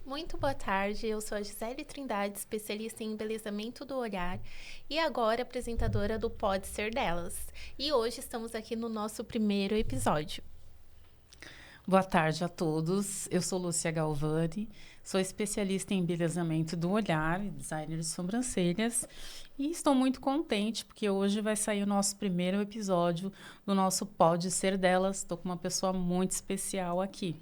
Muito boa tarde, eu sou a Gisele Trindade, especialista em embelezamento do olhar e agora apresentadora do Pode Ser Delas. E hoje estamos aqui no nosso primeiro episódio. Boa tarde a todos, eu sou Lúcia Galvani, sou especialista em embelezamento do olhar e designer de sobrancelhas e estou muito contente porque hoje vai sair o nosso primeiro episódio do nosso Pode Ser Delas. Estou com uma pessoa muito especial aqui.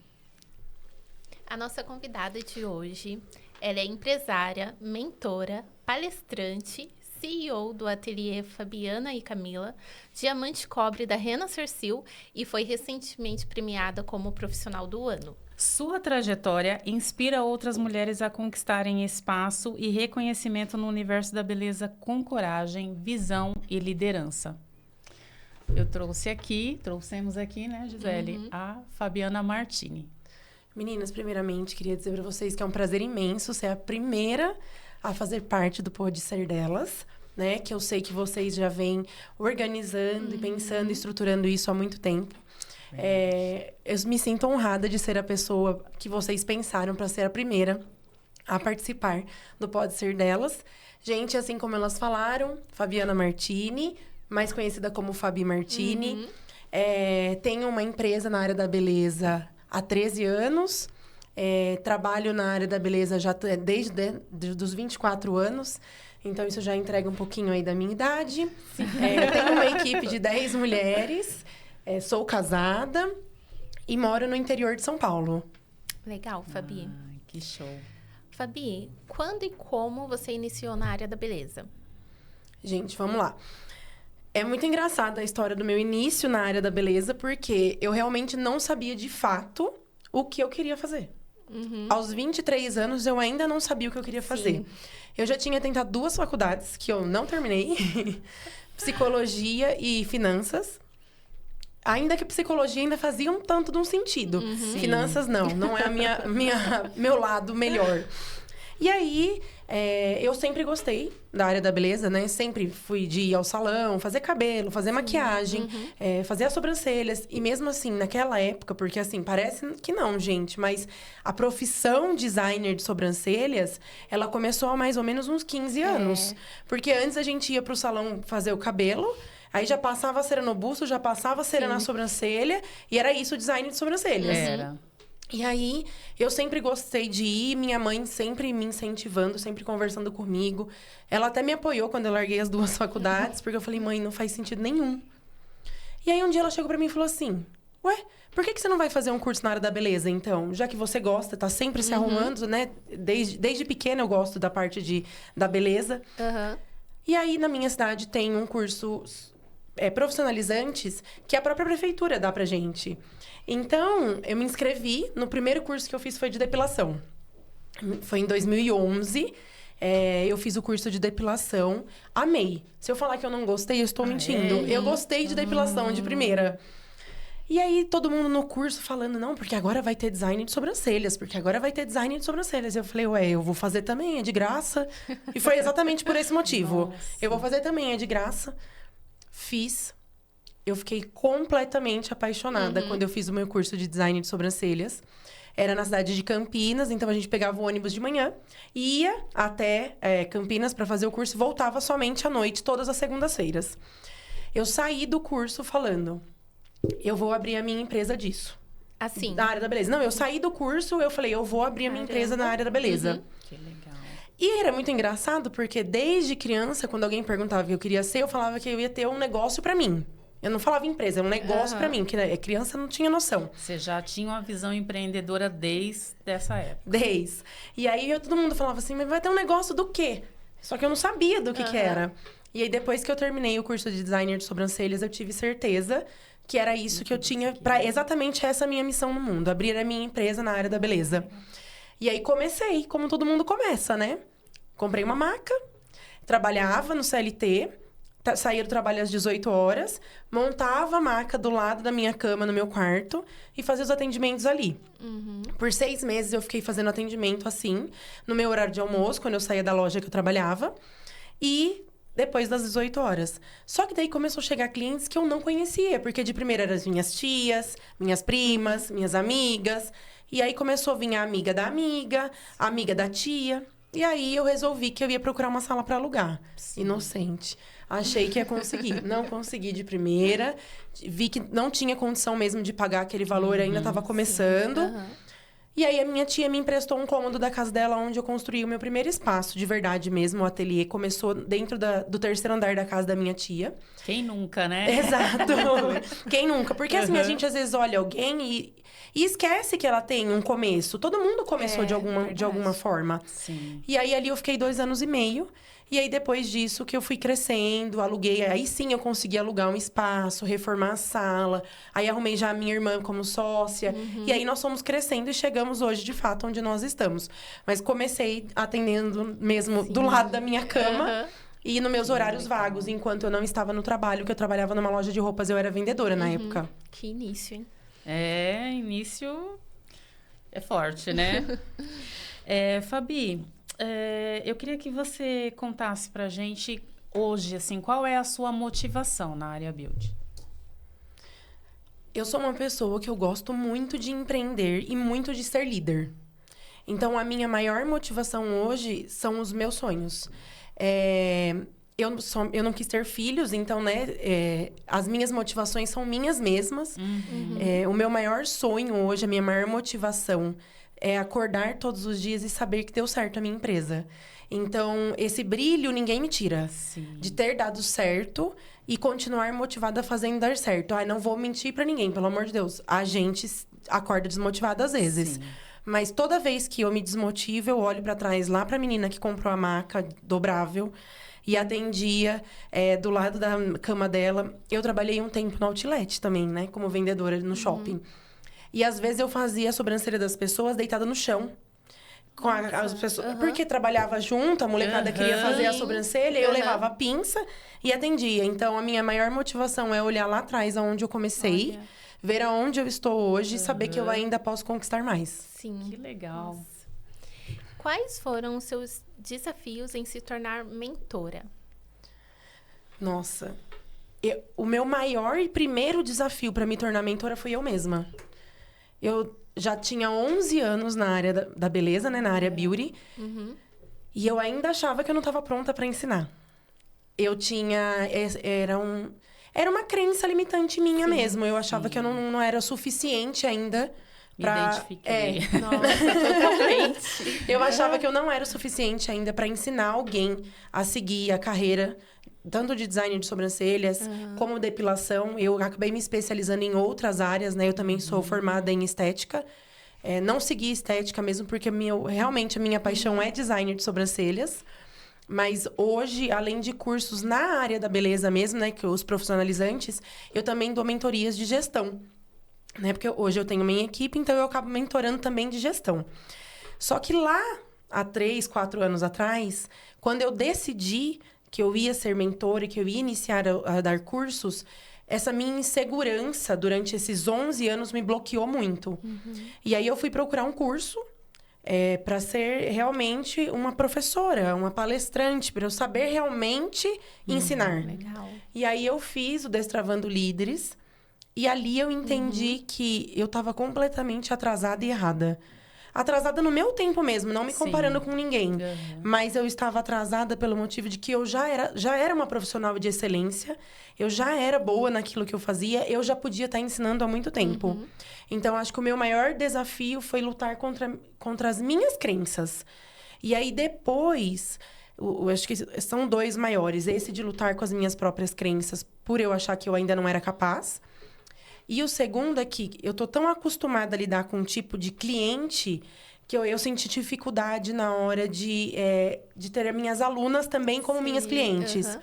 A nossa convidada de hoje, ela é empresária, mentora, palestrante, CEO do ateliê Fabiana e Camila, Diamante Cobre da Renascersil e foi recentemente premiada como profissional do ano. Sua trajetória inspira outras mulheres a conquistarem espaço e reconhecimento no universo da beleza com coragem, visão e liderança. Trouxemos aqui, né, Gisele, a Fabiana Martini. Meninas, primeiramente, queria dizer para vocês que é um prazer imenso ser a primeira a fazer parte do Pode Ser Delas, né? Que eu sei que vocês já vêm organizando e pensando e estruturando isso há muito tempo. Eu me sinto honrada de ser a pessoa que vocês pensaram para ser a primeira a participar do Pode Ser Delas. Gente, assim como elas falaram, Fabiana Martini, mais conhecida como Fabi Martini. Tenho uma empresa na área da beleza há 13 anos. Trabalho na área da beleza já desde os 24 anos. Então, isso já entrega um pouquinho aí da minha idade. Tenho uma equipe de 10 mulheres. Sou casada e moro no interior de São Paulo. Legal, Fabi. Que show. Fabi, quando e como você iniciou na área da beleza? Gente, vamos lá. É muito engraçada a história do meu início na área da beleza, porque eu realmente não sabia de fato o que eu queria fazer. Aos 23 anos, eu ainda não sabia o que eu queria fazer. Eu já tinha tentado 2 faculdades, que eu não terminei. Psicologia e finanças. Ainda que psicologia ainda fazia um tanto de um sentido. Finanças, não é meu lado melhor. E aí, eu sempre gostei da área da beleza, né? Sempre fui de ir ao salão, fazer cabelo, fazer maquiagem, fazer as sobrancelhas. E mesmo assim, naquela época, porque assim, parece que não, gente, mas a profissão designer de sobrancelhas, ela começou há mais ou menos uns 15 anos. Porque antes a gente ia pro salão fazer o cabelo, aí já passava a cera no busto, já passava a cera na sobrancelha, e era isso o design de sobrancelhas. Era. E aí, eu sempre gostei de ir, minha mãe sempre me incentivando, sempre conversando comigo. Ela até me apoiou quando eu larguei as 2 faculdades, porque eu falei, mãe, não faz sentido nenhum. E aí, um dia ela chegou pra mim e falou assim, ué, por que você não vai fazer um curso na área da beleza, então? Já que você gosta, tá sempre se arrumando, né? Desde pequena eu gosto da parte da beleza. E aí, na minha cidade, tem um curso profissionalizantes que a própria prefeitura dá pra gente. Então, eu me inscrevi. No primeiro curso que eu fiz foi de depilação. Foi em 2011. Eu fiz o curso de depilação. Amei. Se eu falar que eu não gostei, eu estou mentindo. Eu gostei de depilação de primeira. E aí, todo mundo no curso falando, não, porque agora vai ter design de sobrancelhas. Porque agora vai ter design de sobrancelhas. Eu falei, eu vou fazer também, é de graça. E foi exatamente por esse motivo. Nossa. Eu vou fazer também, é de graça. Fiz. Eu fiquei completamente apaixonada quando eu fiz o meu curso de design de sobrancelhas. Era na cidade de Campinas, então a gente pegava o ônibus de manhã, ia até Campinas para fazer o curso e voltava somente à noite, todas as segundas-feiras. Eu saí do curso falando, eu vou abrir a minha empresa disso. Assim. Na área da beleza. Não, eu saí do curso, eu falei, eu vou abrir a minha empresa na área da beleza. Que legal. E era muito engraçado, porque desde criança, quando alguém perguntava o que eu queria ser, eu falava que eu ia ter um negócio para mim. Eu não falava empresa, é um negócio pra mim, que criança não tinha noção. Você já tinha uma visão empreendedora desde essa época. E aí todo mundo falava assim, mas vai ter um negócio do quê? Só que eu não sabia do que era. E aí depois que eu terminei o curso de designer de sobrancelhas, eu tive certeza que era isso que eu tinha para exatamente essa minha missão no mundo, abrir a minha empresa na área da beleza. E aí comecei, como todo mundo começa, né? Comprei uma maca, trabalhava no CLT, saía do trabalho às 18 horas, montava a maca do lado da minha cama no meu quarto e fazia os atendimentos ali. Por 6 meses eu fiquei fazendo atendimento assim, no meu horário de almoço, quando eu saía da loja que eu trabalhava. E depois das 18 horas. Só que daí começou a chegar clientes que eu não conhecia, porque de primeira eram as minhas tias, minhas primas, minhas amigas. E aí começou a vir a amiga da tia. E aí eu resolvi que eu ia procurar uma sala para alugar. Sim. Inocente. Achei que ia conseguir. Não consegui de primeira. Vi que não tinha condição mesmo de pagar aquele valor, ainda estava começando. E aí a minha tia me emprestou um cômodo da casa dela, onde eu construí o meu primeiro espaço, de verdade mesmo. O ateliê começou dentro do terceiro andar da casa da minha tia. Quem nunca, né? Exato. Quem nunca? Porque assim, a gente às vezes olha alguém e esquece que ela tem um começo. Todo mundo começou de alguma forma. Sim. E aí ali eu fiquei 2 anos e meio. E aí, depois disso, que eu fui crescendo, aluguei. Aí sim eu consegui alugar um espaço, reformar a sala. Aí arrumei já a minha irmã como sócia. E aí nós fomos crescendo e chegamos hoje, de fato, onde nós estamos. Mas comecei atendendo mesmo do lado da minha cama. E nos meus horários vagos, enquanto eu não estava no trabalho, que eu trabalhava numa loja de roupas, eu era vendedora na época. Que início, hein? Início é forte, né? Fabi, eu queria que você contasse pra gente hoje, assim, qual é a sua motivação na área beauty? Eu sou uma pessoa que eu gosto muito de empreender e muito de ser líder. Então, a minha maior motivação hoje são os meus sonhos. Eu não quis ter filhos, então, né, as minhas motivações são minhas mesmas. O meu maior sonho hoje, a minha maior motivação é acordar todos os dias e saber que deu certo a minha empresa. Então, esse brilho ninguém me tira. Sim. De ter dado certo e continuar motivada fazendo dar certo. Não vou mentir pra ninguém, pelo amor de Deus. A gente acorda desmotivada às vezes. Sim. Mas toda vez que eu me desmotivo, eu olho pra trás, lá pra menina que comprou a maca dobrável e atendia do lado da cama dela. Eu trabalhei um tempo no outlet também, né? Como vendedora no shopping. E às vezes eu fazia a sobrancelha das pessoas deitada no chão. Com as pessoas, porque trabalhava junto, a molecada queria fazer a sobrancelha, eu levava a pinça e atendia. Então, a minha maior motivação é olhar lá atrás, aonde eu comecei, ver aonde eu estou hoje e saber que eu ainda posso conquistar mais. Sim. Que legal. Nossa. Quais foram os seus desafios em se tornar mentora? Nossa. O meu maior e primeiro desafio para me tornar mentora foi eu mesma. Eu já tinha 11 anos na área da beleza, né? Na área beauty. E eu ainda achava que eu não estava pronta para ensinar. Eu tinha... Era uma crença limitante minha mesmo. Eu achava que eu não era suficiente ainda pra... Me identifiquei. Nossa, totalmente. Eu achava que eu não era o suficiente ainda para ensinar alguém a seguir a carreira, tanto de design de sobrancelhas, como depilação. Eu acabei me especializando em outras áreas, né? Eu também sou formada em estética. Não segui estética mesmo, porque realmente a minha paixão é design de sobrancelhas. Mas hoje, além de cursos na área da beleza mesmo, né? Que os profissionalizantes, eu também dou mentorias de gestão. Né? Porque hoje eu tenho minha equipe, então eu acabo mentorando também de gestão. Só que lá, há 3, 4 anos atrás, quando eu decidi que eu ia ser mentora e que eu ia iniciar a dar cursos, essa minha insegurança durante esses 11 anos me bloqueou muito. E aí eu fui procurar um curso para ser realmente uma professora, uma palestrante, para eu saber realmente ensinar. Legal. E aí eu fiz o Destravando Líderes e ali eu entendi que eu estava completamente atrasada e errada. Atrasada no meu tempo mesmo, não me comparando com ninguém. Mas eu estava atrasada pelo motivo de que eu já era uma profissional de excelência. Eu já era boa naquilo que eu fazia. Eu já podia estar ensinando há muito tempo. Então, acho que o meu maior desafio foi lutar contra as minhas crenças. E aí, depois... Eu acho que são 2 maiores. Esse de lutar com as minhas próprias crenças, por eu achar que eu ainda não era capaz. E o segundo é que eu tô tão acostumada a lidar com um tipo de cliente que eu senti dificuldade na hora de ter as minhas alunas também como minhas clientes.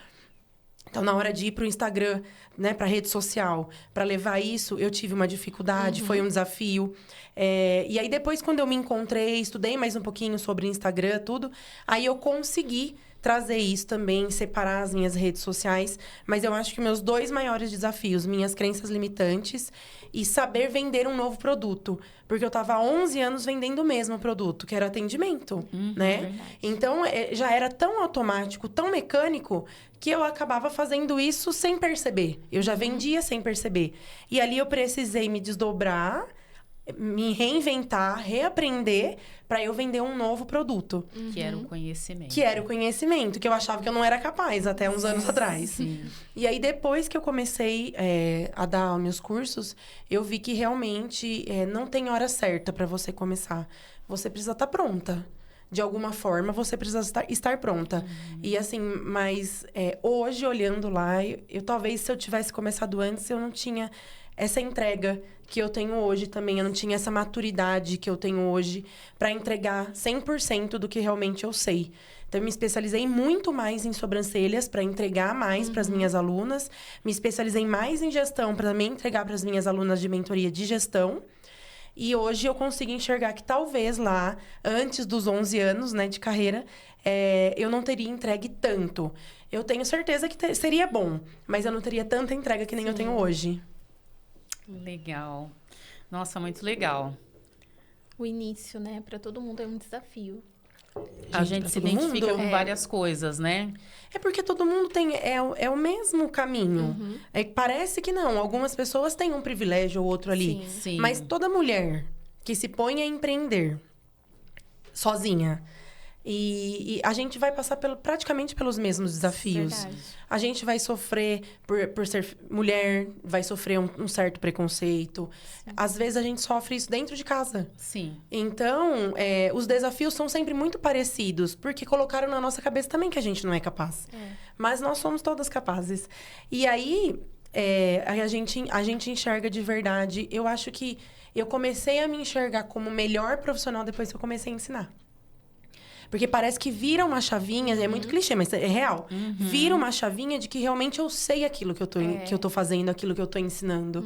Então, na hora de ir para o Instagram, né, para a rede social, para levar isso, eu tive uma dificuldade, foi um desafio. E aí, depois, quando eu me encontrei, estudei mais um pouquinho sobre Instagram, tudo, aí eu consegui trazer isso também, separar as minhas redes sociais. Mas eu acho que meus 2 maiores desafios, minhas crenças limitantes e saber vender um novo produto. Porque eu estava há 11 anos vendendo o mesmo produto, que era atendimento, né? Verdade. Então, já era tão automático, tão mecânico, que eu acabava fazendo isso sem perceber. Eu já vendia sem perceber. E ali eu precisei me desdobrar me reinventar, reaprender para eu vender um novo produto. Que era o conhecimento. Que era o conhecimento, que eu achava que eu não era capaz até uns anos atrás. Sim. E aí, depois que eu comecei a dar meus cursos, eu vi que realmente não tem hora certa para você começar. Você precisa estar pronta. De alguma forma, você precisa estar pronta. E assim, mas hoje, olhando lá, talvez se eu tivesse começado antes, eu não tinha essa entrega que eu tenho hoje também. Eu não tinha essa maturidade que eu tenho hoje para entregar 100% do que realmente eu sei. Então, eu me especializei muito mais em sobrancelhas para entregar mais para as minhas alunas. Me especializei mais em gestão para também entregar para as minhas alunas de mentoria de gestão. E hoje eu consigo enxergar que talvez lá, antes dos 11 anos, né, de carreira, eu não teria entregue tanto. Eu tenho certeza que seria bom, mas eu não teria tanta entrega que nem eu tenho hoje. Legal. Nossa, muito legal. O início, né, para todo mundo é um desafio. A gente se identifica com várias coisas, né? É porque todo mundo tem... É o mesmo caminho. Parece que não. Algumas pessoas têm um privilégio ou outro ali. Sim. Sim. Mas toda mulher que se põe a empreender sozinha... E a gente vai passar praticamente pelos mesmos desafios. Verdade. A gente vai sofrer por ser mulher, vai sofrer um certo preconceito. Sim. Às vezes, a gente sofre isso dentro de casa. Sim. Então, os desafios são sempre muito parecidos, porque colocaram na nossa cabeça também que a gente não é capaz. Mas nós somos todas capazes. E aí, a gente enxerga de verdade. Eu acho que eu comecei a me enxergar como melhor profissional depois que eu comecei a ensinar. Porque parece que vira uma chavinha, é muito clichê, mas é real. Vira uma chavinha de que realmente eu sei aquilo que eu tô fazendo, aquilo que eu tô ensinando.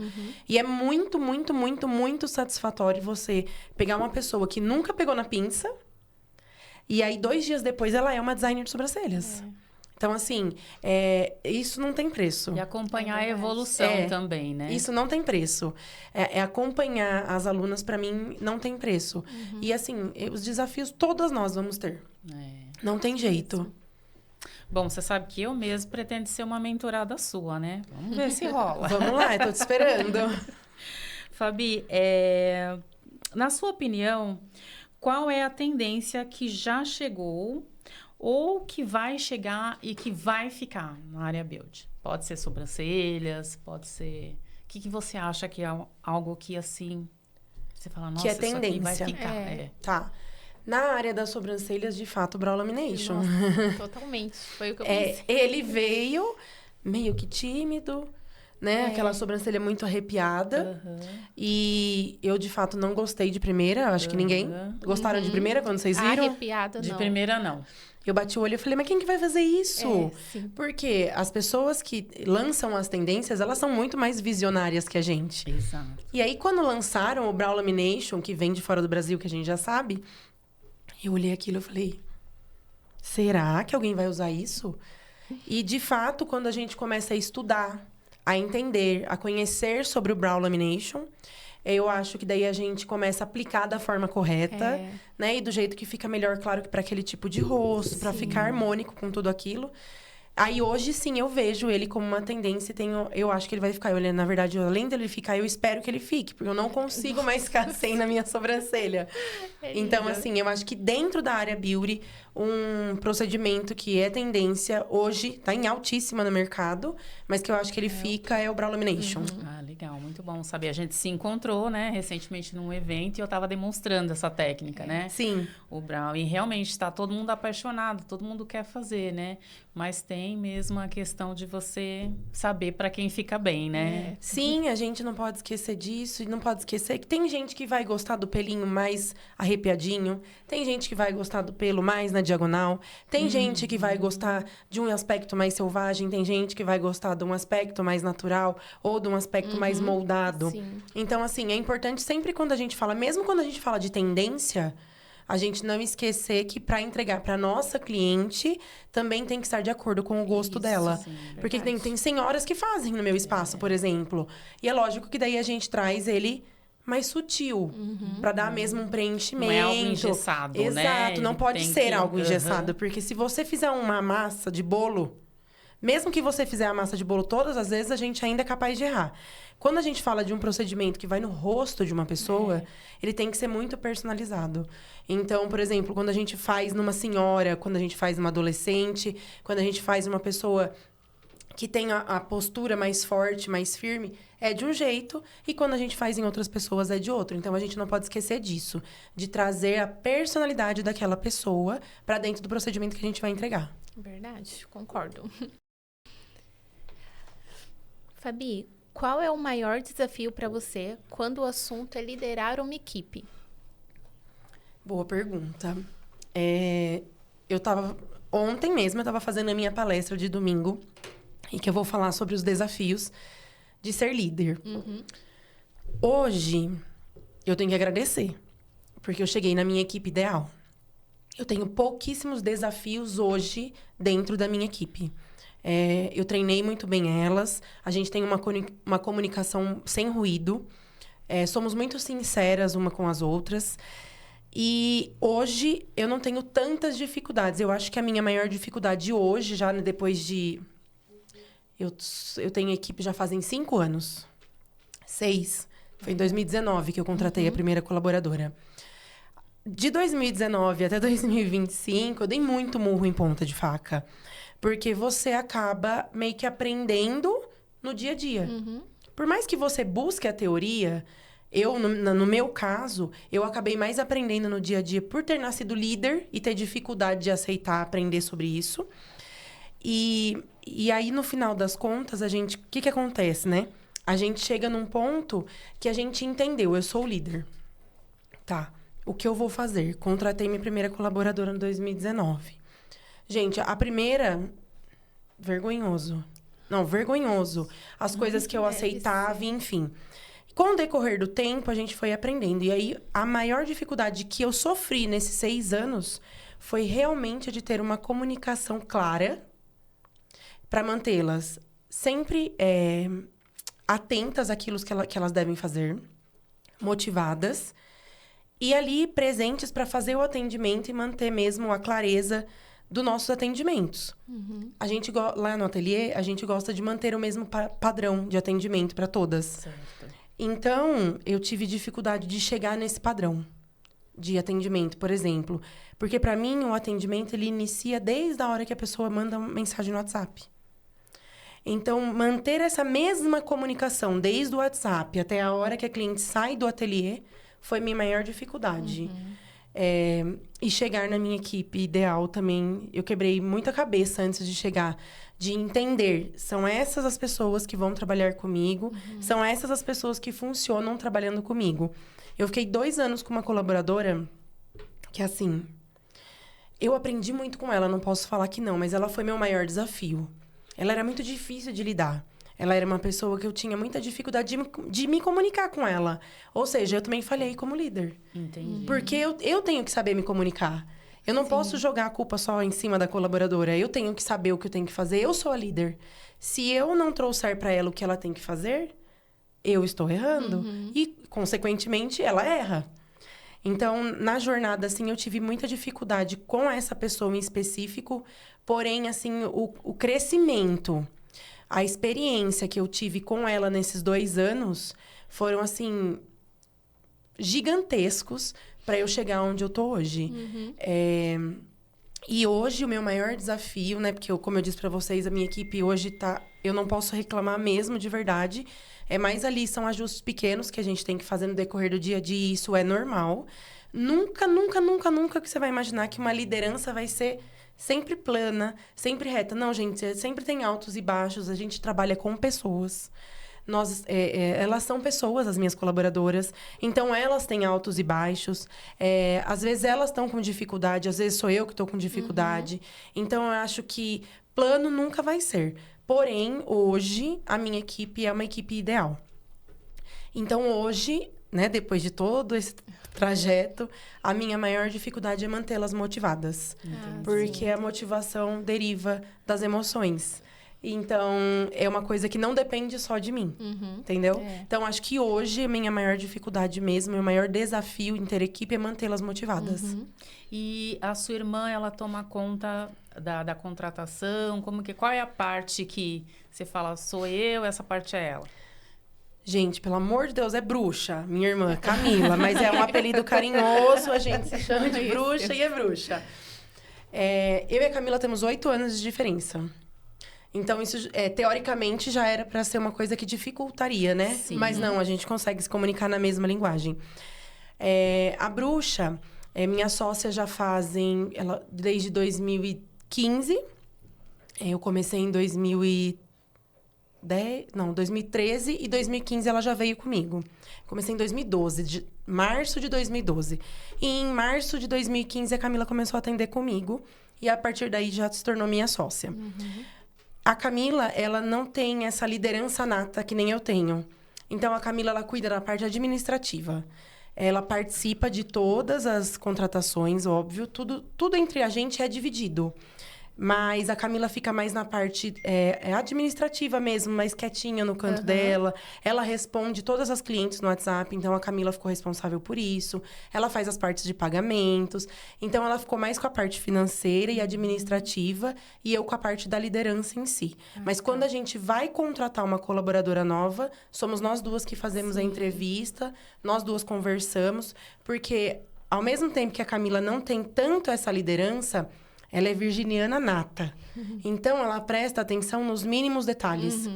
E é muito, muito, muito, muito satisfatório você pegar uma pessoa que nunca pegou na pinça e aí 2 dias depois ela é uma designer de sobrancelhas. Então, assim, isso não tem preço. E acompanhar a evolução também, né? Isso não tem preço. Acompanhar as alunas, para mim, não tem preço. E, assim, os desafios todas nós vamos ter. Não tem jeito. Bom, você sabe que eu mesmo pretendo ser uma mentorada sua, né? Vamos ver se rola. Vamos lá, eu tô te esperando. Fabi, na sua opinião, qual é a tendência que já chegou ou que vai chegar e que vai ficar na área beauty? Pode ser sobrancelhas, pode ser... O que você acha que é algo que, assim... Você fala, nossa, que é isso aqui vai tendência. ficar. Tá. Na área das sobrancelhas, de fato, o Brow Lamination. Nossa, totalmente. Foi o que eu pensei. Ele veio meio que tímido, né? Aquela sobrancelha muito arrepiada. E eu, de fato, não gostei de primeira. Acho que ninguém. Gostaram de primeira quando vocês viram? Arrepiada, não. De primeira, não. Eu bati o olho e falei, mas quem que vai fazer isso? Sim. Porque as pessoas que lançam as tendências, elas são muito mais visionárias que a gente. Exato. E aí, quando lançaram o Brow Lamination, que vem de fora do Brasil, que a gente já sabe, eu olhei aquilo e falei, será que alguém vai usar isso? E, de fato, quando a gente começa a estudar, a entender, a conhecer sobre o Brow Lamination, eu acho que daí a gente começa a aplicar da forma correta, né? E do jeito que fica melhor, claro, que para aquele tipo de rosto, para ficar harmônico com tudo aquilo. Aí, hoje, sim, eu vejo ele como uma tendência. Eu acho que ele vai ficar. Na verdade, além dele ficar, eu espero que ele fique. Porque eu não consigo mais ficar sem na minha sobrancelha. Então, assim, eu acho que dentro da área beauty, um procedimento que é tendência, hoje, tá em altíssima no mercado. Mas que eu acho que ele fica é o Brow Lamination. Ah, legal. Muito bom saber. A gente se encontrou, né, recentemente num evento e eu tava demonstrando essa técnica, né? Sim. O Brow. E realmente tá todo mundo apaixonado, todo mundo quer fazer, né? Mas tem mesmo a questão de você saber para quem fica bem, né? Sim, a gente não pode esquecer disso. E não pode esquecer que tem gente que vai gostar do pelinho mais arrepiadinho. Tem gente que vai gostar do pelo mais na diagonal. Tem gente que vai gostar de um aspecto mais selvagem. Tem gente que vai gostar de um aspecto mais natural. Ou de um aspecto mais moldado. Sim. Então, assim, é importante sempre quando a gente fala... Mesmo quando a gente fala de tendência... A gente não esquecer que para entregar para nossa cliente também tem que estar de acordo com o gosto dela. Sim, porque tem senhoras que fazem no meu espaço, por exemplo. E é lógico que daí a gente traz ele mais sutil, para dar mesmo um preenchimento. Não é algo engessado, né? Exato, não Ele pode tem ser que- algo engessado, porque se você fizer uma massa de bolo Mesmo que você fizer a massa de bolo todas as vezes, a gente ainda é capaz de errar. Quando a gente fala de um procedimento que vai no rosto de uma pessoa, ele tem que ser muito personalizado. Então, por exemplo, quando a gente faz numa senhora, quando a gente faz numa adolescente, quando a gente faz numa pessoa que tem a postura mais forte, mais firme, é de um jeito, e quando a gente faz em outras pessoas é de outro. Então, a gente não pode esquecer disso, de trazer a personalidade daquela pessoa para dentro do procedimento que a gente vai entregar. Verdade, concordo. Fabi, qual é o maior desafio para você quando o assunto é liderar uma equipe? Boa pergunta. Ontem mesmo eu estava fazendo a minha palestra de domingo, e que eu vou falar sobre os desafios de ser líder. Hoje, eu tenho que agradecer, porque eu cheguei na minha equipe ideal. Eu tenho pouquíssimos desafios hoje dentro da minha equipe. Eu treinei muito bem elas, a gente tem uma comunicação sem ruído, somos muito sinceras uma com as outras. E hoje eu não tenho tantas dificuldades. Eu acho que a minha maior dificuldade hoje, já depois de... Eu tenho equipe já fazem 5 anos. 6. Foi em 2019 que eu contratei a primeira colaboradora. De 2019 até 2025, eu dei muito murro em ponta de faca. Porque você acaba meio que aprendendo no dia a dia. Por mais que você busque a teoria, no meu caso, eu acabei mais aprendendo no dia a dia por ter nascido líder e ter dificuldade de aceitar aprender sobre isso. E aí, no final das contas, o que acontece, né? A gente chega num ponto que a gente entendeu, eu sou o líder. Tá, o que eu vou fazer? Contratei minha primeira colaboradora em 2019. Gente, a primeira... Vergonhoso. Não, vergonhoso. As coisas que eu aceitava, enfim. Com o decorrer do tempo, a gente foi aprendendo. E aí, a maior dificuldade que eu sofri nesses 6 anos foi realmente de ter uma comunicação clara para mantê-las sempre atentas àquilo que elas devem fazer, motivadas, e ali presentes para fazer o atendimento e manter mesmo a clareza dos nossos atendimentos. A gente, lá no ateliê, a gente gosta de manter o mesmo padrão de atendimento para todas. Certo. Então, eu tive dificuldade de chegar nesse padrão de atendimento, por exemplo. Porque, para mim, o atendimento, ele inicia desde a hora que a pessoa manda uma mensagem no WhatsApp. Então, manter essa mesma comunicação desde o WhatsApp até a hora que a cliente sai do ateliê foi minha maior dificuldade. E chegar na minha equipe ideal também, eu quebrei muita cabeça antes de chegar, de entender, são essas as pessoas que vão trabalhar comigo, são essas as pessoas que funcionam trabalhando comigo. Eu fiquei 2 anos com uma colaboradora que, assim, eu aprendi muito com ela, não posso falar que não, mas ela foi meu maior desafio. Ela era muito difícil de lidar. Ela era uma pessoa que eu tinha muita dificuldade de me comunicar com ela. Ou seja, eu também falhei como líder. Entendi. Porque eu tenho que saber me comunicar. Eu não posso jogar a culpa só em cima da colaboradora. Eu tenho que saber o que eu tenho que fazer. Eu sou a líder. Se eu não trouxer para ela o que ela tem que fazer, eu estou errando. E, consequentemente, ela erra. Então, na jornada, assim, eu tive muita dificuldade com essa pessoa em específico. Porém, assim, o crescimento, a experiência que eu tive com ela nesses 2 anos foram, assim, gigantescos para eu chegar onde eu tô hoje. E hoje, o meu maior desafio, né? Porque, como eu disse para vocês, a minha equipe hoje tá... Eu não posso reclamar mesmo, de verdade. Mais ali, são ajustes pequenos que a gente tem que fazer no decorrer do dia a dia. E isso é normal. Nunca, nunca, nunca, nunca que você vai imaginar que uma liderança vai ser sempre plana, sempre reta. Não, gente, sempre tem altos e baixos. A gente trabalha com pessoas. Elas são pessoas, as minhas colaboradoras. Então, elas têm altos e baixos. Às vezes, elas estão com dificuldade. Às vezes, sou eu que estou com dificuldade. Então, eu acho que plano nunca vai ser. Porém, hoje, a minha equipe é uma equipe ideal. Então, hoje, né, depois de todo esse trajeto, a minha maior dificuldade é mantê-las motivadas. Porque a motivação deriva das emoções. Então, é uma coisa que não depende só de mim, entendeu? Então, acho que hoje, a minha maior dificuldade mesmo, o maior desafio em ter equipe é mantê-las motivadas. E a sua irmã, ela toma conta da contratação? Qual é a parte que você fala, sou eu, essa parte é ela? Gente, pelo amor de Deus, é bruxa. Minha irmã, Camila. Mas é um apelido carinhoso, a gente se chama de bruxa e é bruxa. Eu e a Camila temos 8 anos de diferença. Então, isso, teoricamente, já era para ser uma coisa que dificultaria, né? Sim. Mas não, a gente consegue se comunicar na mesma linguagem. A bruxa, minha sócia já fazem... desde 2015. Eu comecei em 2013 e 2015 ela já veio comigo. Comecei em 2012, março de 2012. E em março de 2015 a Camila começou a atender comigo. E a partir daí já se tornou minha sócia. A Camila, ela não tem essa liderança nata que nem eu tenho. Então, a Camila, ela cuida da parte administrativa. Ela participa de todas as contratações, óbvio. Tudo entre a gente é dividido. Mas a Camila fica mais na parte administrativa mesmo, mais quietinha no canto dela. Ela responde todas as clientes no WhatsApp, então a Camila ficou responsável por isso. Ela faz as partes de pagamentos. Então, ela ficou mais com a parte financeira e administrativa e eu com a parte da liderança em si. Mas quando a gente vai contratar uma colaboradora nova, somos nós duas que fazemos a entrevista, nós duas conversamos, porque ao mesmo tempo que a Camila não tem tanto essa liderança... Ela é virginiana nata. Então, ela presta atenção nos mínimos detalhes.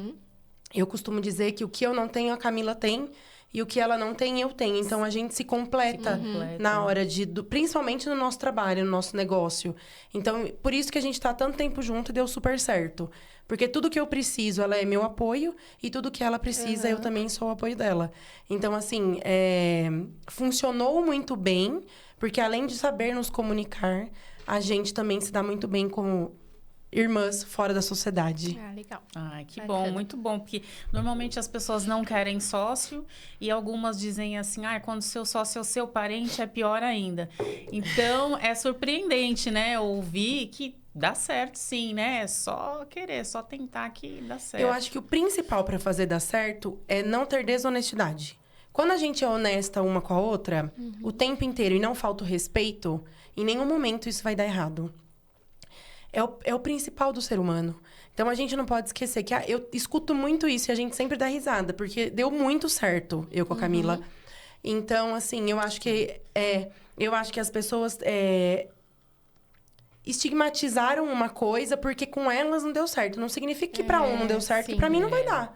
Eu costumo dizer que o que eu não tenho, a Camila tem. E o que ela não tem, eu tenho. Então, a gente se completa na hora principalmente no nosso trabalho, no nosso negócio. Então, por isso que a gente tá tanto tempo junto e deu super certo. Porque tudo que eu preciso, ela é meu apoio. E tudo que ela precisa, eu também sou o apoio dela. Então, assim, funcionou muito bem. Porque além de saber nos comunicar... A gente também se dá muito bem como irmãs fora da sociedade. Ah, legal. Ai, que bom, muito bom. Porque normalmente as pessoas não querem sócio e algumas dizem assim, quando seu sócio é o seu parente, é pior ainda. Então, é surpreendente, né? Ouvir que dá certo sim, né? É só querer, só tentar que dá certo. Eu acho que o principal para fazer dar certo é não ter desonestidade. Quando a gente é honesta uma com a outra, o tempo inteiro, e não falta o respeito... Em nenhum momento isso vai dar errado. É o principal do ser humano. Então, a gente não pode esquecer que... eu escuto muito isso e a gente sempre dá risada. Porque deu muito certo, eu com a Camila. Então, assim, eu acho que as pessoas estigmatizaram uma coisa porque com elas não deu certo. Não significa que pra um não deu certo, que pra mim não vai dar.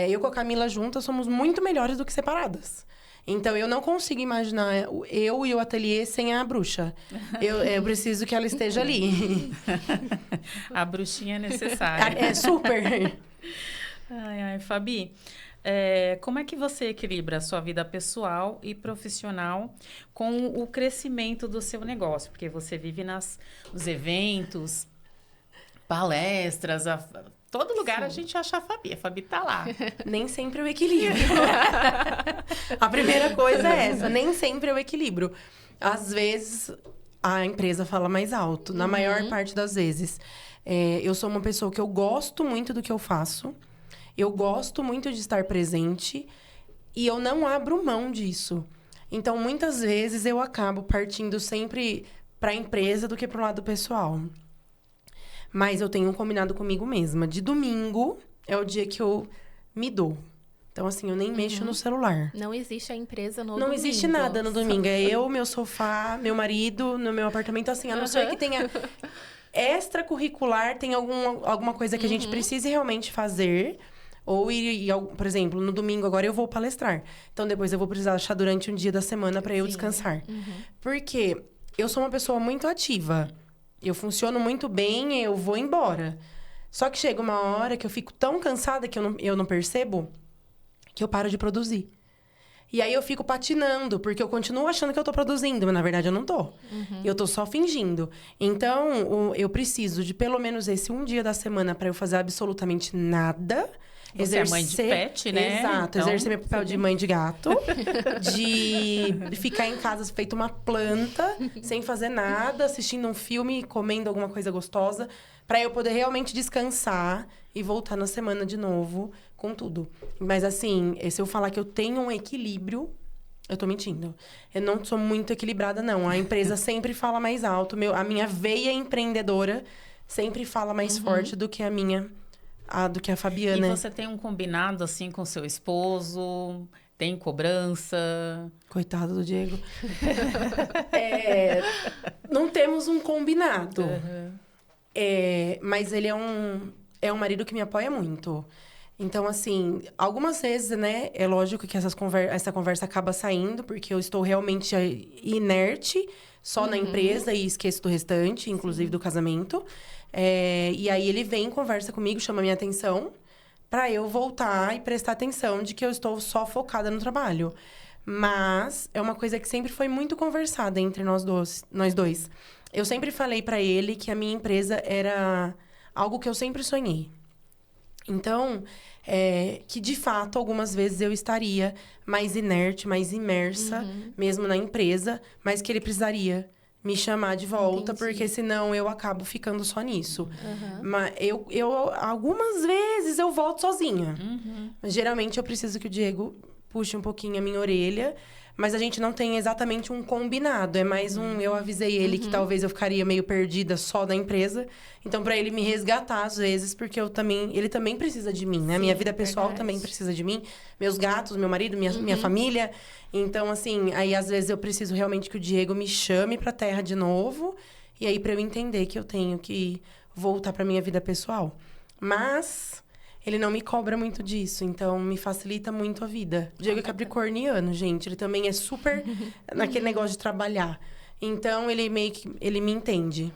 Eu com a Camila juntas somos muito melhores do que separadas. Então, eu não consigo imaginar eu e o ateliê sem a bruxa. Eu preciso que ela esteja ali. A bruxinha é necessária. É super. Ai, Fabi, como é que você equilibra a sua vida pessoal e profissional com o crescimento do seu negócio? Porque você vive nos eventos, palestras... Todo lugar a gente acha a Fabi. A Fabi tá lá. Nem sempre é o equilíbrio. A primeira coisa é essa. Nem sempre é o equilíbrio. Às vezes, a empresa fala mais alto. Na maior parte das vezes. Eu sou uma pessoa que eu gosto muito do que eu faço. Eu gosto muito de estar presente. E eu não abro mão disso. Então, muitas vezes, eu acabo partindo sempre para a empresa do que para o lado pessoal. Mas eu tenho um combinado comigo mesma. De domingo é o dia que eu me dou. Então, assim, eu nem mexo no celular. Não existe a empresa no domingo. Não existe nada no domingo. É eu, meu sofá, meu marido, no meu apartamento. Assim, a não ser que tenha extracurricular, tem alguma coisa que a gente precise realmente fazer. Ou por exemplo, no domingo agora eu vou palestrar. Então, depois eu vou precisar achar durante um dia da semana para eu descansar. Porque eu sou uma pessoa muito ativa. Eu funciono muito bem, eu vou embora. Só que chega uma hora que eu fico tão cansada que eu não percebo que eu paro de produzir. E aí eu fico patinando, porque eu continuo achando que eu tô produzindo, mas na verdade eu não tô. Eu tô só fingindo. Então, eu preciso de pelo menos esse um dia da semana para eu fazer absolutamente nada. Você é mãe de pet, né? Exato, então, exercer meu papel de mãe de gato. De ficar em casa feito uma planta, sem fazer nada, assistindo um filme, comendo alguma coisa gostosa, para eu poder realmente descansar e voltar na semana de novo com tudo. Mas assim, se eu falar que eu tenho um equilíbrio, Eu tô mentindo. Eu não sou muito equilibrada, não. A empresa sempre fala mais alto. A minha veia empreendedora sempre fala mais forte do que do que a E Fabiana. você tem um combinado, assim, com seu esposo? Tem cobrança? Coitado do Diego. Não temos um combinado. Mas ele é um marido que me apoia muito. Então, assim, algumas vezes, né? É lógico que essa conversa acaba saindo, porque eu estou realmente inerte só na empresa e esqueço do restante, inclusive do casamento. E aí ele vem, conversa comigo, chama minha atenção, para eu voltar e prestar atenção de que eu estou só focada no trabalho. Mas é uma coisa que sempre foi muito conversada entre nós dois. Eu sempre falei para ele que a minha empresa era algo que eu sempre sonhei. Então, que de fato, algumas vezes eu estaria mais inerte, mais imersa, mesmo na empresa, mas que ele precisaria me chamar de volta, porque senão eu acabo ficando só nisso. Mas algumas vezes eu volto sozinha. Mas geralmente eu preciso que o Diego puxe um pouquinho a minha orelha. Mas a gente não tem exatamente um combinado. É mais eu avisei ele que talvez eu ficaria meio perdida só da empresa. Então, para ele me resgatar, às vezes, porque ele também precisa de mim, né? Minha vida pessoal também precisa de mim. Meus gatos, meu marido, minha família. Então, assim, aí às vezes eu preciso realmente que o Diego me chame pra terra de novo. E aí, pra eu entender que eu tenho que voltar pra minha vida pessoal. Mas ele não me cobra muito disso, então me facilita muito a vida. O Diego é capricorniano, gente. Ele também é super naquele negócio de trabalhar. Então, ele me entende.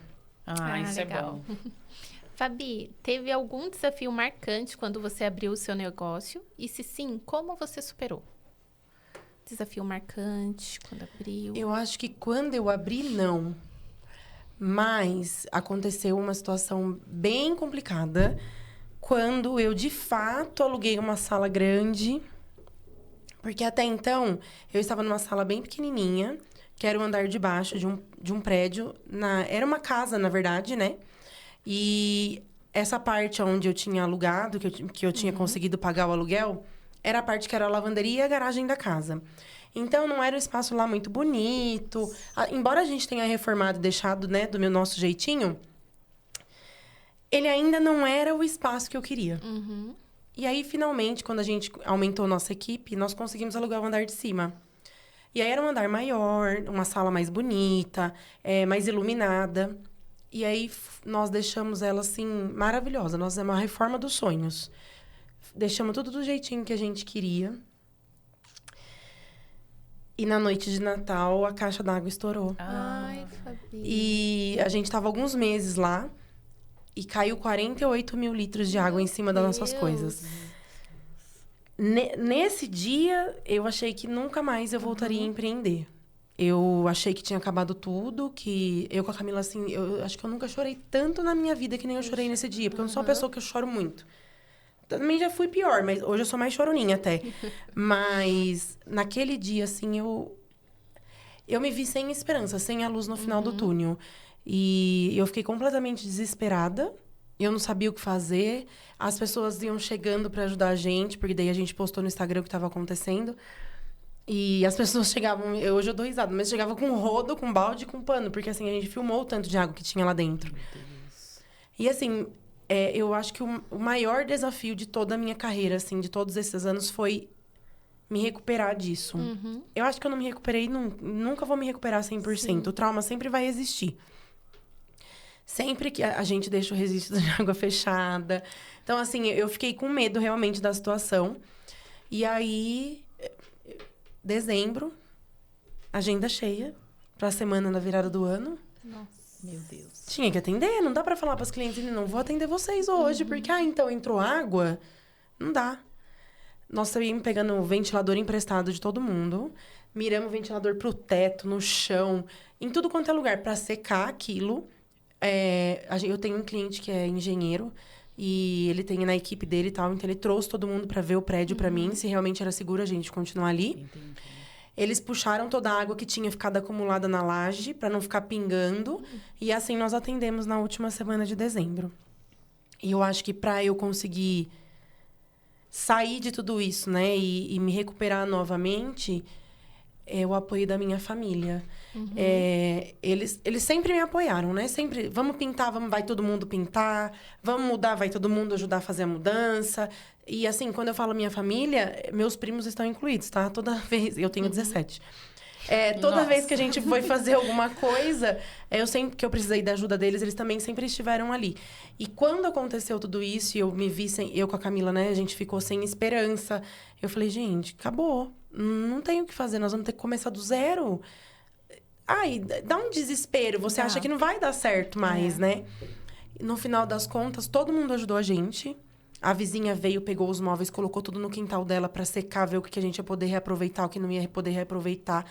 Isso legal. é bom. Fabi, teve algum desafio marcante quando você abriu o seu negócio? E se sim, como você superou? Desafio marcante quando abriu? Eu acho que quando eu abri, não. Mas aconteceu uma situação bem complicada quando eu, de fato, aluguei uma sala grande. Porque até então, eu estava numa sala bem pequenininha, que era o andar de baixo de um prédio. Era uma casa, na verdade, né? E essa parte onde eu tinha alugado, que eu tinha conseguido pagar o aluguel, era a parte que era a lavanderia e a garagem da casa. Então, não era um espaço lá muito bonito. Embora a gente tenha reformado e deixado, né, do nosso jeitinho, ele ainda não era o espaço que eu queria. E aí, finalmente, quando a gente aumentou nossa equipe, nós conseguimos alugar o andar de cima. E aí, era um andar maior, uma sala mais bonita, mais iluminada. E aí, nós deixamos ela, assim, maravilhosa. Nós fizemos uma reforma dos sonhos. Deixamos tudo do jeitinho que a gente queria. E na noite de Natal, a caixa d'água estourou. Ai, Fabi. E a gente tava alguns meses lá. E caiu 48 mil litros de água em cima das nossas coisas. Nesse dia, eu achei que nunca mais eu voltaria a empreender. Eu achei que tinha acabado tudo, que eu com a Camila, assim, eu acho que eu nunca chorei tanto na minha vida que nem eu chorei nesse dia. Porque eu não sou uma pessoa que eu choro muito. Também já fui pior, mas hoje eu sou mais choroninha até. Mas naquele dia, assim, eu me vi sem esperança, sem a luz no final do túnel. E eu fiquei completamente desesperada. Eu não sabia o que fazer. As pessoas iam chegando para ajudar a gente, porque daí a gente postou no Instagram o que estava acontecendo. E as pessoas chegavam... Hoje eu dou risada, mas chegava com rodo, com balde, com pano. Porque, assim, a gente filmou o tanto de água que tinha lá dentro. Meu Deus. E, assim, eu acho que o maior desafio de toda a minha carreira, assim, de todos esses anos, foi me recuperar disso. Eu acho que eu não me recuperei, nunca vou me recuperar 100%. Sim. O trauma sempre vai existir. Sempre que a gente deixa o registro de água fechada. Então, assim, eu fiquei com medo realmente da situação. E aí, dezembro, agenda cheia para a semana da virada do ano. Nossa, meu Deus. Tinha que atender, não dá para falar para os clientes, não vou atender vocês hoje, porque, então entrou água. Não dá. Nós saímos pegando o ventilador emprestado de todo mundo, miramos o ventilador pro teto, no chão, em tudo quanto é lugar, para secar aquilo. Eu tenho um cliente que é engenheiro e ele tem na equipe dele e tal, então ele trouxe todo mundo para ver o prédio para mim, se realmente era seguro a gente continuar ali. Entendi. Eles puxaram toda a água que tinha ficado acumulada na laje para não ficar pingando e assim nós atendemos na última semana de dezembro. E eu acho que para eu conseguir sair de tudo isso, né, e me recuperar novamente, é o apoio da minha família. Eles sempre me apoiaram, né? Sempre, vamos pintar, vai todo mundo pintar. Vamos mudar, vai todo mundo ajudar a fazer a mudança. E, assim, quando eu falo minha família, meus primos estão incluídos, tá? Toda vez... Eu tenho 17. Toda vez que a gente foi fazer alguma coisa, eu sempre que eu precisei da ajuda deles, eles também sempre estiveram ali. E quando aconteceu tudo isso, e eu me vi eu com a Camila, né? A gente ficou sem esperança. Eu falei, gente, acabou. Não tem o que fazer, nós vamos ter que começar do zero. Ai, dá um desespero. Você acha que não vai dar certo mais, né? No final das contas, todo mundo ajudou a gente. A vizinha veio, pegou os móveis, colocou tudo no quintal dela para secar, ver o que a gente ia poder reaproveitar, o que não ia poder reaproveitar.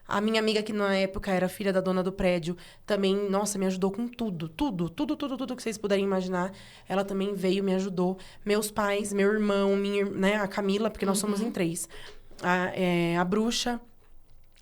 A minha amiga, que na época era filha da dona do prédio, também, nossa, me ajudou com tudo. Tudo que vocês puderem imaginar. Ela também veio, me ajudou. Meus pais, meu irmão, né, a Camila, porque nós somos em 3. A bruxa,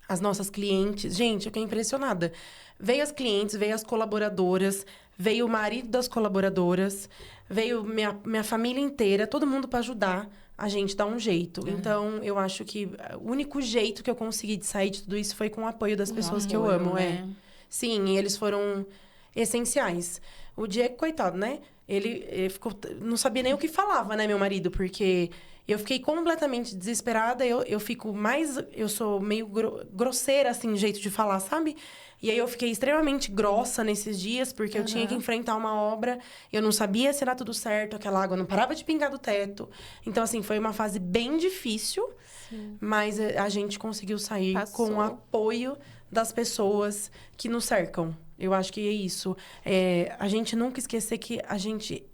as nossas clientes. Gente, eu fiquei impressionada. Veio as clientes, veio as colaboradoras, veio o marido das colaboradoras, veio minha família inteira, todo mundo para ajudar a gente dar um jeito. Então, eu acho que o único jeito que eu consegui de sair de tudo isso foi com o apoio das pessoas que eu amo. Né? Sim, eles foram essenciais. O Diego, coitado, né? Ele ficou... Não sabia nem o que falava, né, meu marido? Porque eu fiquei completamente desesperada. Eu fico mais... Eu sou meio grosseira, assim, jeito de falar, sabe? E aí, eu fiquei extremamente grossa nesses dias, porque eu tinha que enfrentar uma obra. Eu não sabia se era tudo certo, aquela água não parava de pingar do teto. Então, assim, foi uma fase bem difícil. Sim. Mas a gente conseguiu sair com o apoio das pessoas que nos cercam. Eu acho que é isso. A gente nunca esquecer que a gente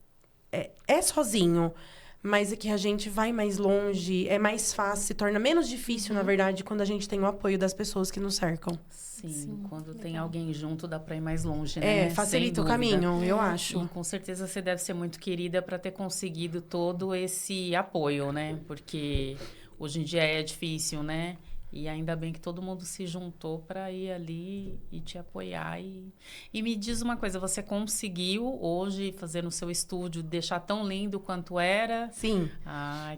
é sozinho, mas é que a gente vai mais longe, é mais fácil, se torna menos difícil, na verdade, quando a gente tem o apoio das pessoas que nos cercam. Sim, quando tem alguém junto, dá para ir mais longe, né? Facilita o caminho, eu acho. E com certeza você deve ser muito querida para ter conseguido todo esse apoio, né? Porque hoje em dia é difícil, né? E ainda bem que todo mundo se juntou para ir ali e te apoiar. E me diz uma coisa, você conseguiu hoje fazer no seu estúdio, deixar tão lindo quanto era? Sim.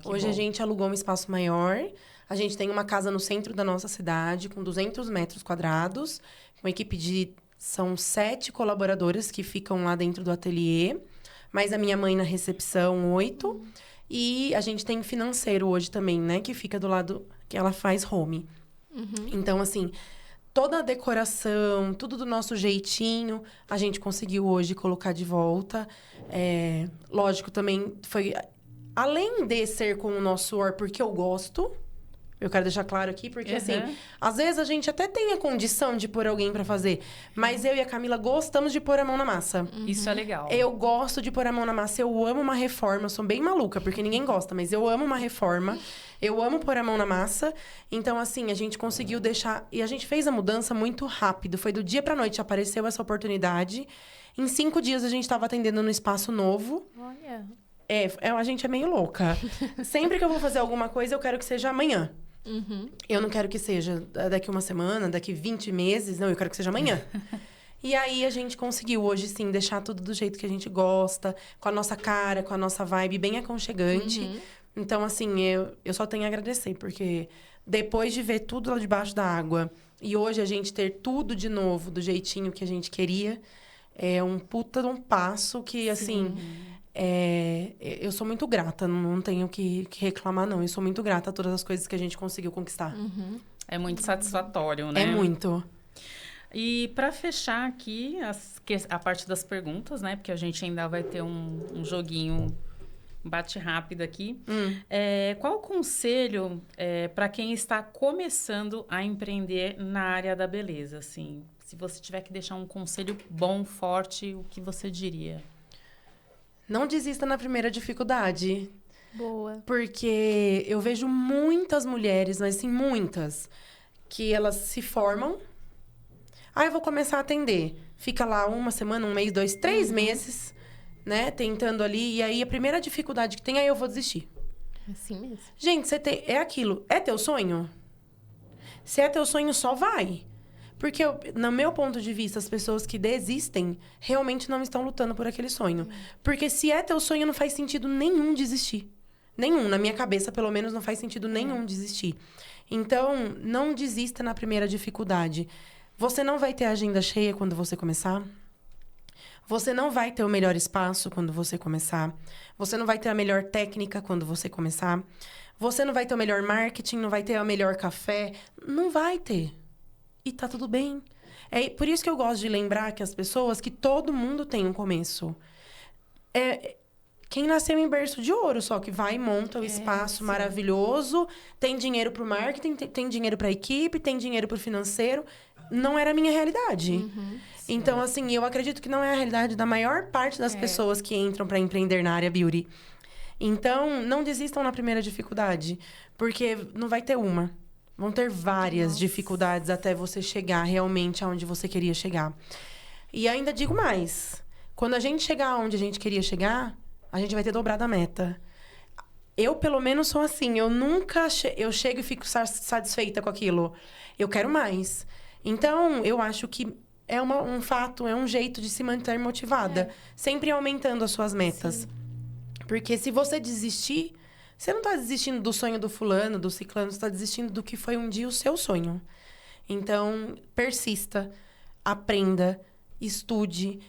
Que hoje bom. A gente alugou um espaço maior. A gente tem uma casa no centro da nossa cidade, com 200 metros quadrados. Uma equipe são 7 colaboradoras que ficam lá dentro do ateliê. Mais a minha mãe na recepção, 8. E a gente tem financeiro hoje também, né? Que fica do lado... que ela faz home. Então, assim, toda a decoração, tudo do nosso jeitinho, a gente conseguiu hoje colocar de volta. Lógico, também foi... Além de ser com o nosso suor, porque eu gosto... Eu quero deixar claro aqui, porque, assim, às vezes a gente até tem a condição de pôr alguém pra fazer. Mas eu e a Camila gostamos de pôr a mão na massa. Isso é legal. Eu gosto de pôr a mão na massa. Eu amo uma reforma. Eu sou bem maluca, porque ninguém gosta. Mas eu amo uma reforma. Eu amo pôr a mão na massa. Então, assim, a gente conseguiu deixar... E a gente fez a mudança muito rápido. Foi do dia pra noite. Apareceu essa oportunidade. Em 5 dias, a gente tava atendendo no espaço novo. Olha... a gente é meio louca. Sempre que eu vou fazer alguma coisa, eu quero que seja amanhã. Eu não quero que seja daqui uma semana, daqui 20 meses. Não, eu quero que seja amanhã. E aí, a gente conseguiu hoje, sim, deixar tudo do jeito que a gente gosta. Com a nossa cara, com a nossa vibe bem aconchegante. Então, assim, eu só tenho a agradecer. Porque depois de ver tudo lá debaixo da água... E hoje a gente ter tudo de novo, do jeitinho que a gente queria... É um puta de um passo que, assim... eu sou muito grata, não tenho que reclamar, não. Eu sou muito grata a todas as coisas que a gente conseguiu conquistar. É muito satisfatório, né? É muito. E para fechar aqui a parte das perguntas, né? Porque a gente ainda vai ter um joguinho bate rápido aqui. Qual o conselho para quem está começando a empreender na área da beleza? Assim, se você tiver que deixar um conselho bom, forte, o que você diria? Não desista na primeira dificuldade. Boa. Porque eu vejo muitas mulheres, mas assim, muitas, que elas se formam. Eu vou começar a atender. Fica lá 1 semana, 1 mês, 2, 3 meses, né? Tentando ali. E aí, a primeira dificuldade que tem, aí eu vou desistir. Assim mesmo. Gente, é aquilo. É teu sonho? Se é teu sonho, só vai. Porque, no meu ponto de vista, as pessoas que desistem realmente não estão lutando por aquele sonho. Porque se é teu sonho, não faz sentido nenhum desistir. Nenhum. Na minha cabeça, pelo menos, não faz sentido nenhum desistir. Então, não desista na primeira dificuldade. Você não vai ter agenda cheia quando você começar. Você não vai ter o melhor espaço quando você começar. Você não vai ter a melhor técnica quando você começar. Você não vai ter o melhor marketing, não vai ter o melhor café. Não vai ter. E tá tudo bem. É por isso que eu gosto de lembrar que as pessoas, que todo mundo tem um começo. Quem nasceu em berço de ouro, só que vai e monta o espaço maravilhoso, tem dinheiro pro marketing, tem dinheiro pra equipe, tem dinheiro pro financeiro. Não era a minha realidade. Então, assim, eu acredito que não é a realidade da maior parte das pessoas que entram pra empreender na área beauty. Então, não desistam na primeira dificuldade, porque não vai ter uma. Vão ter várias dificuldades até você chegar realmente aonde você queria chegar. E ainda digo mais. Quando a gente chegar aonde a gente queria chegar, a gente vai ter dobrado a meta. Eu, pelo menos, sou assim. Eu nunca... Eu chego e fico satisfeita com aquilo. Eu quero mais. Então, eu acho que é um fato, é um jeito de se manter motivada. Sempre aumentando as suas metas. Sim. Porque se você desistir... Você não está desistindo do sonho do fulano, do ciclano. Você está desistindo do que foi um dia o seu sonho. Então, persista. Aprenda. Estude.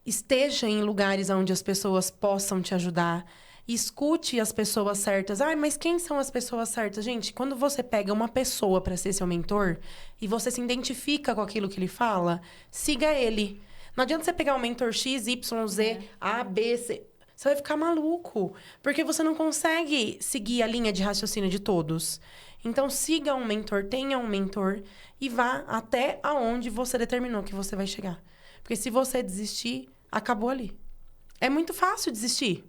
Esteja em lugares onde as pessoas possam te ajudar. Escute as pessoas certas. Mas quem são as pessoas certas? Gente, quando você pega uma pessoa para ser seu mentor e você se identifica com aquilo que ele fala, siga ele. Não adianta você pegar um mentor X, Y, Z, A, B, C... Você vai ficar maluco, porque você não consegue seguir a linha de raciocínio de todos. Então, siga um mentor, tenha um mentor e vá até aonde você determinou que você vai chegar. Porque se você desistir, acabou ali. É muito fácil desistir.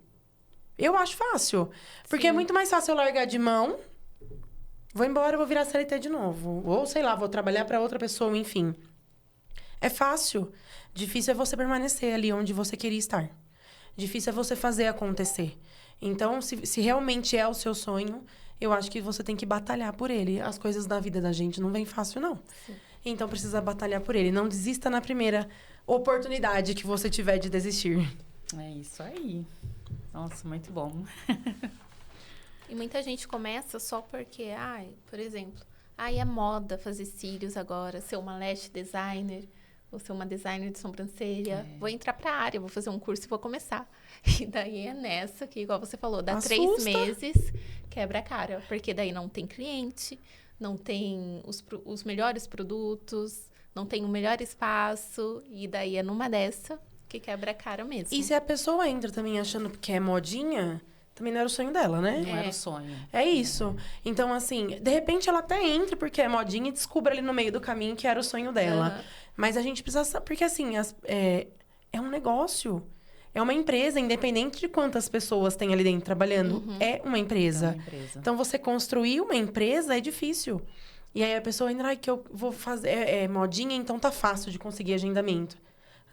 Eu acho fácil. Porque é muito mais fácil eu largar de mão, vou embora, vou virar CLT de novo. Ou, sei lá, vou trabalhar para outra pessoa, enfim. É fácil. Difícil é você permanecer ali onde você queria estar. Difícil é você fazer acontecer. Então, se realmente é o seu sonho, eu acho que você tem que batalhar por ele. As coisas da vida da gente não vem fácil, não. Sim. Então, precisa batalhar por ele. Não desista na primeira oportunidade que você tiver de desistir. É isso aí. Nossa, muito bom. E muita gente começa só porque, por exemplo, é moda fazer cílios agora, ser uma lash designer... Vou ser uma designer de sobrancelha. Vou entrar pra área, vou fazer um curso e vou começar. E daí é nessa que, igual você falou, dá 3 meses, quebra a cara. Porque daí não tem cliente, não tem os melhores produtos, não tem o melhor espaço. E daí é numa dessa que quebra a cara mesmo. E se a pessoa entra também achando que é modinha... Também não era o sonho dela, né? Não era o sonho. É isso. Então, assim, de repente ela até entra porque é modinha e descubra ali no meio do caminho que era o sonho dela. Mas a gente precisa... Porque, assim, é um negócio. É uma empresa, independente de quantas pessoas tem ali dentro trabalhando. É uma empresa. Então, você construir uma empresa é difícil. E aí a pessoa entra, que eu vou fazer... É modinha, então tá fácil de conseguir agendamento.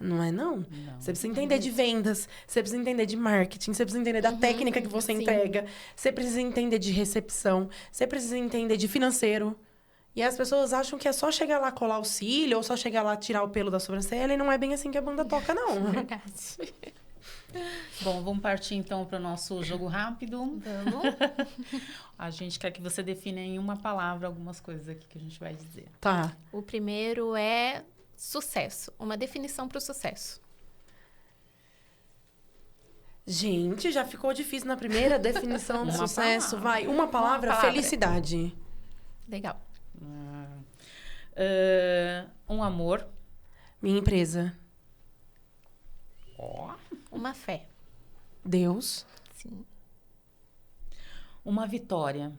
Não é, não. Você precisa entender de vendas, você precisa entender de marketing, você precisa entender da técnica que você entrega, você precisa entender de recepção, você precisa entender de financeiro. E as pessoas acham que é só chegar lá colar o cílio ou só chegar lá tirar o pelo da sobrancelha e não é bem assim que a banda toca, não. Verdade. Bom, vamos partir então para o nosso jogo rápido. Vamos. A gente quer que você defina em uma palavra algumas coisas aqui que a gente vai dizer. Tá. O primeiro é... sucesso. Uma definição para o sucesso. Gente, já ficou difícil na primeira definição de sucesso. Vai, uma palavra, felicidade. Legal. Um amor. Minha empresa. Uma fé. Deus. Sim. Uma vitória.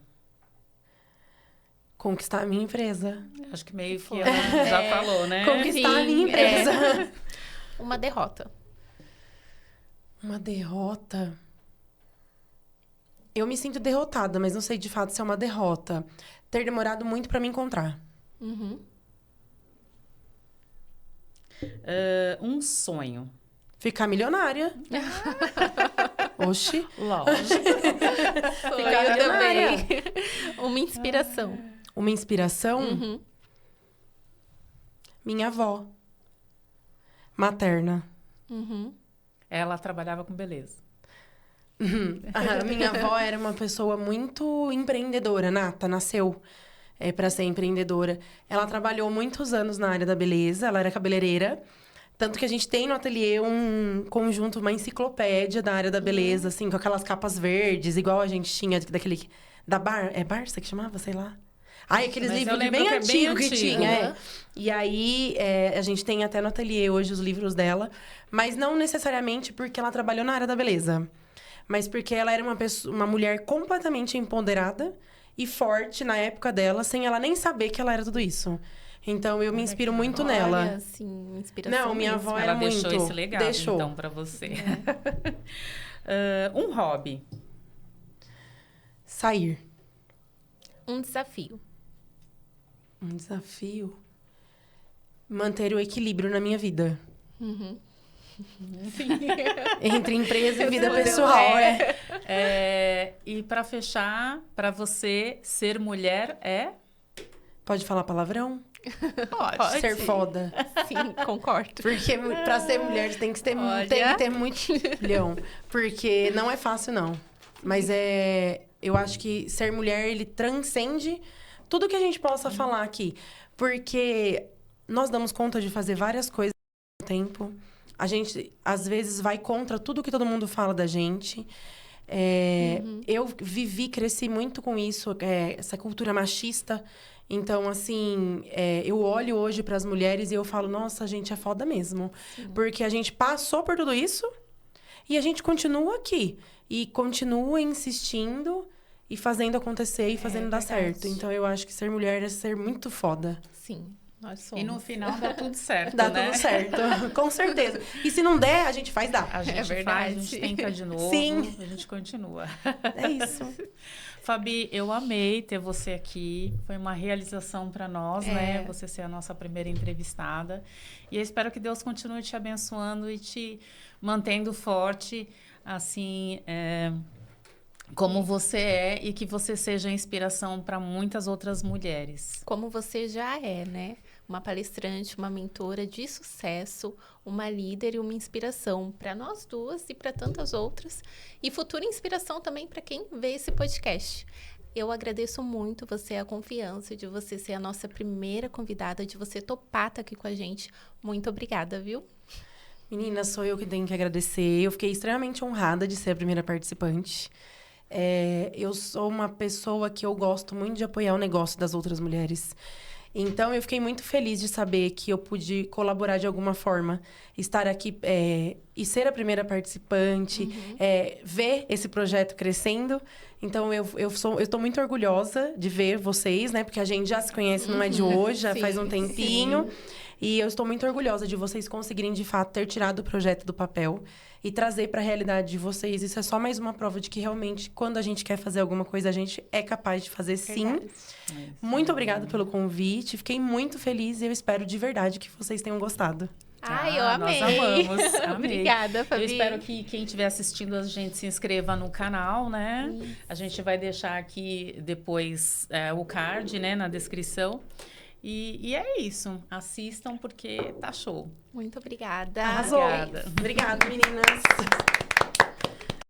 Conquistar a minha empresa. Acho que meio que ela já falou, né? Conquistar a minha empresa. Uma derrota. Uma derrota. Eu me sinto derrotada, mas não sei de fato se é uma derrota. Ter demorado muito pra me encontrar. Um sonho. Ficar milionária. Oxi. Lógico. Ficar milionária. Uma inspiração. Uma inspiração? Minha avó. Materna. Ela trabalhava com beleza. A minha avó era uma pessoa muito empreendedora, nata, nasceu para ser empreendedora. Ela trabalhou muitos anos na área da beleza, ela era cabeleireira. Tanto que a gente tem no ateliê um conjunto, uma enciclopédia da área da beleza, assim, com aquelas capas verdes, igual a gente tinha daquele... É Barça que chamava? Sei lá. Ai, aqueles Mas livros eu bem lembro que é bem antigos que antigo. tinha. É. E aí, a gente tem até no ateliê hoje os livros dela. Mas não necessariamente porque ela trabalhou na área da beleza. Mas porque ela era uma mulher completamente empoderada e forte na época dela, sem ela nem saber que ela era tudo isso. Então, eu me inspiro muito nela. Olha, sim, inspiração Não, minha mesmo. avó Ela era deixou muito. esse legado, Deixou. então, pra você. Um hobby. Sair. Um desafio. Um desafio. Manter o equilíbrio na minha vida. Entre empresa e vida pessoal. E pra fechar, pra você, ser mulher é... Pode falar palavrão? Pode. Ser foda. Sim, concordo. Porque pra ser mulher você tem que ter, Olha. tem que ter muito milhão. Porque não é fácil, não. Mas eu acho que ser mulher, ele transcende tudo que a gente possa falar aqui. Porque nós damos conta de fazer várias coisas ao mesmo tempo. A gente, às vezes, vai contra tudo que todo mundo fala da gente. Eu cresci muito com isso, essa cultura machista. Então, assim, eu olho hoje para as mulheres e eu falo, nossa, a gente é foda mesmo. Sim. Porque a gente passou por tudo isso e a gente continua aqui. E continua insistindo e fazendo acontecer e fazendo dar certo. Então, eu acho que ser mulher é ser muito foda. Sim, nós somos. E no final dá tudo certo, Dá né? tudo certo, com certeza. E se não der, a gente faz dar. A gente verdade. faz, a gente tenta de novo, Sim. a gente continua. É isso. Fabi, eu amei ter você aqui. Foi uma realização para nós, né? Você ser a nossa primeira entrevistada. E eu espero que Deus continue te abençoando e te mantendo forte, assim, como você é, e que você seja inspiração para muitas outras mulheres. Como você já é, né? Uma palestrante, uma mentora de sucesso, uma líder e uma inspiração para nós duas e para tantas outras. E futura inspiração também para quem vê esse podcast. Eu agradeço muito você, a confiança de você ser a nossa primeira convidada, de você topar estar aqui com a gente. Muito obrigada, viu? Menina, sou eu que tenho que agradecer. Eu fiquei extremamente honrada de ser a primeira participante. Eu sou uma pessoa que eu gosto muito de apoiar o negócio das outras mulheres. Então, eu fiquei muito feliz de saber que eu pude colaborar de alguma forma. Estar aqui e ser a primeira participante, ver esse projeto crescendo. Então, eu estou muito orgulhosa de ver vocês, né? Porque a gente já se conhece, não é de hoje, já faz um tempinho. Sim. E eu estou muito orgulhosa de vocês conseguirem, de fato, ter tirado o projeto do papel e trazer para a realidade de vocês. Isso é só mais uma prova de que, realmente, quando a gente quer fazer alguma coisa, a gente é capaz de fazer, sim. Muito obrigada pelo convite. Fiquei muito feliz e eu espero de verdade que vocês tenham gostado. Ai, eu amei. Nós amamos. Amei. Obrigada, Fabi. Eu espero que quem estiver assistindo a gente se inscreva no canal, né? A gente vai deixar aqui depois o card, né, na descrição. E é isso. Assistam porque tá show. Muito obrigada. Arrasou. Obrigada. Obrigada, meninas.